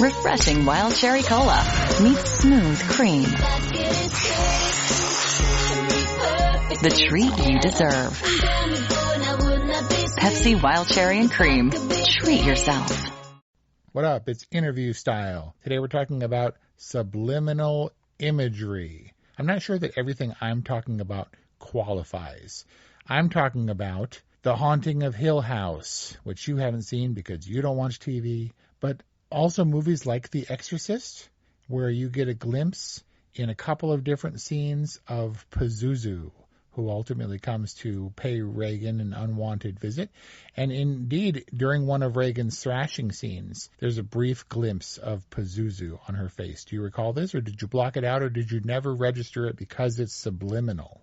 Refreshing wild cherry cola meets smooth cream. The treat you deserve. Pepsi Wild Cherry and Cream. Treat yourself. What up? It's interview style. Today we're talking about subliminal imagery. I'm not sure that everything I'm talking about qualifies. I'm talking about The Haunting of Hill House, which you haven't seen because you don't watch TV, but also movies like The Exorcist, where you get a glimpse in a couple of different scenes of Pazuzu, who ultimately comes to pay Reagan an unwanted visit. And indeed, during one of Reagan's thrashing scenes, there's a brief glimpse of Pazuzu on her face. Do you recall this, or did you block it out, or did you never register it because it's subliminal?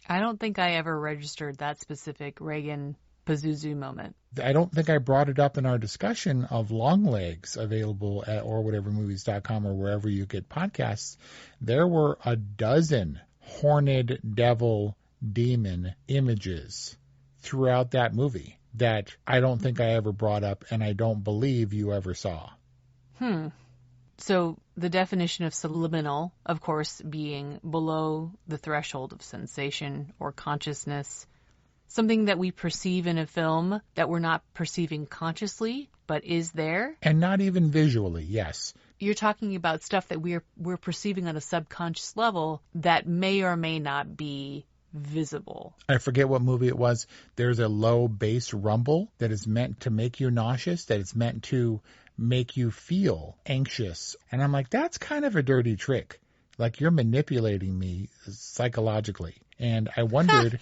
I don't think I ever registered that specific Reagan Pazuzu moment. I don't think I brought it up in our discussion of Longlegs, available at orwhatevermovies.com or wherever you get podcasts. There were a dozen horned devil demon images throughout that movie that I don't think I ever brought up, and I don't believe you ever saw. So the definition of subliminal, of course, being below the threshold of sensation or consciousness, something that we perceive in a film that we're not perceiving consciously, but is there. And not even visually, yes. You're talking about stuff that we're perceiving on a subconscious level that may or may not be visible. I forget what movie it was. There's a low bass rumble that is meant to make you nauseous, that it's meant to make you feel anxious. And I'm like, that's kind of a dirty trick. Like, you're manipulating me psychologically. And I wondered...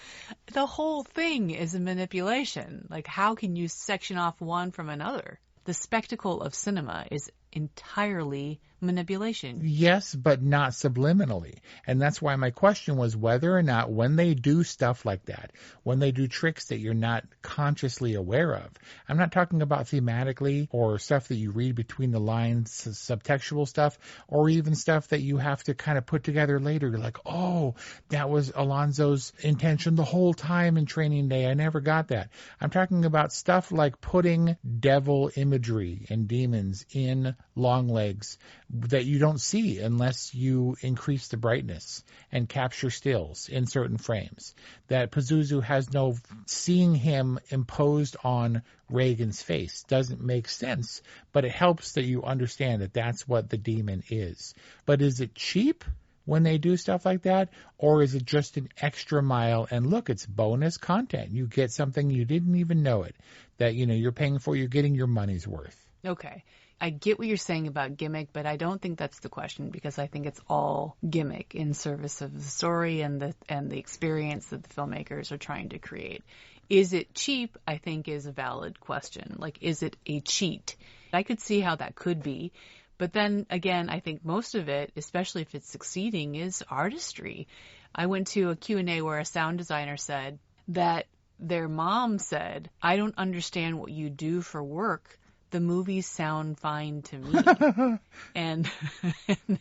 The whole thing is a manipulation. Like, how can you section off one from another? The spectacle of cinema is entirely manipulation. Yes, but not subliminally. And that's why my question was whether or not when they do stuff like that, when they do tricks that you're not consciously aware of, I'm not talking about thematically or stuff that you read between the lines, subtextual stuff, or even stuff that you have to kind of put together later. You're like, oh, that was Alonzo's intention the whole time in Training Day. I never got that. I'm talking about stuff like putting devil imagery and demons in Longlegs that you don't see unless you increase the brightness and capture stills in certain frames. That Pazuzu has no seeing him imposed on Reagan's face doesn't make sense, but it helps that you understand that that's what the demon is. But is it cheap when they do stuff like that, or is it just an extra mile? And look, it's bonus content. You get something you didn't even know it, that you're paying for. You're getting your money's worth. Okay. I get what you're saying about gimmick, but I don't think that's the question, because I think it's all gimmick in service of the story and the experience that the filmmakers are trying to create. Is it cheap? I think is a valid question. Like, is it a cheat? I could see how that could be. But then again, I think most of it, especially if it's succeeding, is artistry. I went to a Q&A where a sound designer said that their mom said, "I don't understand what you do for work. The movies sound fine to me." and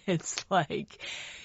it's like,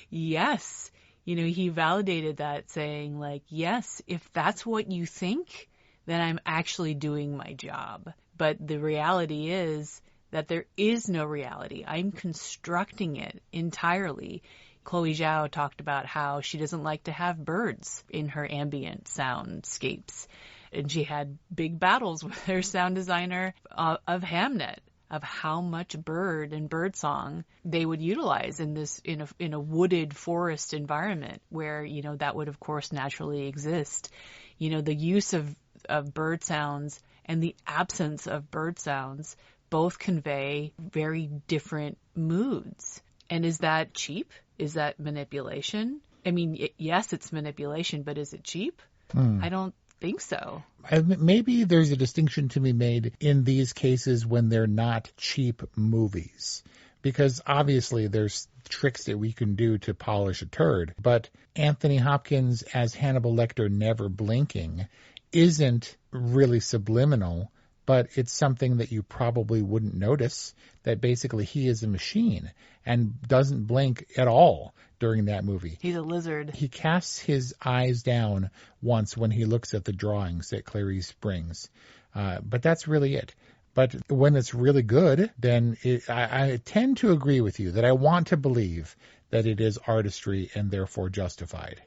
yes, he validated that, saying like, yes, if that's what you think, then I'm actually doing my job. But the reality is that there is no reality. I'm constructing it entirely. Chloe Zhao talked about how she doesn't like to have birds in her ambient soundscapes. And she had big battles with her sound designer of Hamnet, of how much bird and bird song they would utilize in a wooded forest environment where, that would of course naturally exist. The use of bird sounds and the absence of bird sounds both convey very different moods. And is that cheap? Is that manipulation? I mean, yes, it's manipulation, but is it cheap? I don't think so. Maybe there's a distinction to be made in these cases when they're not cheap movies, because obviously there's tricks that we can do to polish a turd, but Anthony Hopkins as Hannibal Lecter never blinking isn't really subliminal, but it's something that you probably wouldn't notice, that basically he is a machine and doesn't blink at all during that movie. He's a lizard. He casts his eyes down once when he looks at the drawings that Clarice brings. But that's really it. But when it's really good, then I tend to agree with you that I want to believe that it is artistry and therefore justified.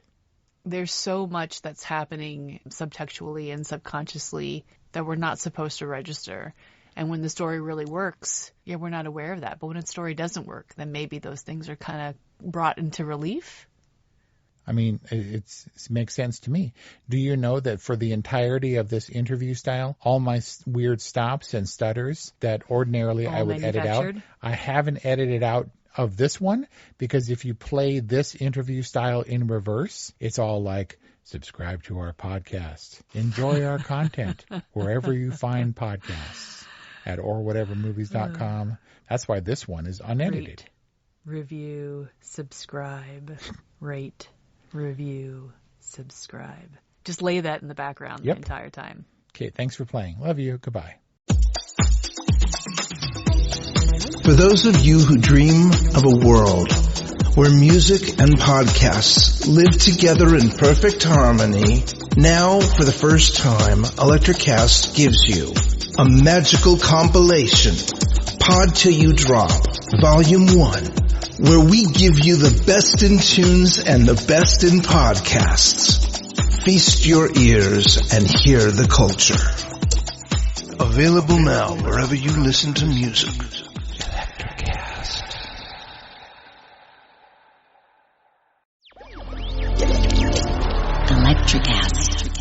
There's so much that's happening subtextually and subconsciously that we're not supposed to register. And when the story really works, we're not aware of that. But when a story doesn't work, then maybe those things are kind of brought into relief. I mean, it makes sense to me. Do you know that for the entirety of this interview style, all my weird stops and stutters that ordinarily I would edit out, I haven't edited out of this one, because if you play this interview style in reverse, it's all like, subscribe to our podcast, enjoy our content wherever you find podcasts, at orwhatevermovies.com. That's why this one is unedited. Rate, review, subscribe, rate, review, subscribe. Just lay that in the background the entire time. Okay, thanks for playing. Love you. Goodbye. For those of you who dream of a world where music and podcasts live together in perfect harmony, now for the first time, Electricast gives you a magical compilation, Pod Till You Drop, Volume 1, where we give you the best in tunes and the best in podcasts. Feast your ears and hear the culture. Available now wherever you listen to music. Electricast.